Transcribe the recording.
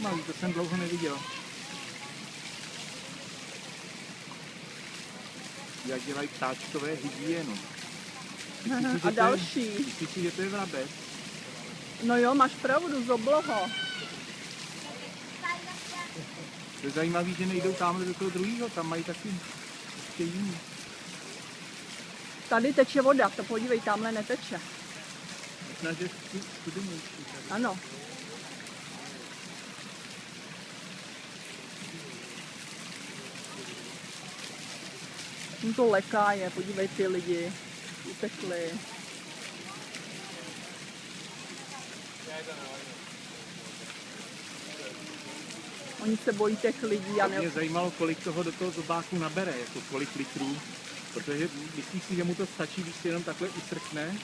zajímavý, to jsem dlouho neviděl. Jak dělají ptáčkové hygienu. A další. Myslíš si, že to je vrabec? No jo, máš pravdu, z obloho. To je zajímavý, že nejdou tamhle do toho druhého, tam mají taky ještě jiný. Tady teče voda, to podívej, tamhle neteče. Možná, že studenější. Ano. To leká je, podívej, ty lidi utekli. Oni se bojí těch lidí. A mě zajímalo, kolik toho do toho zobáku nabere, jako kolik litrů, protože myslíš si, že mu to stačí, když si jenom takhle usrkne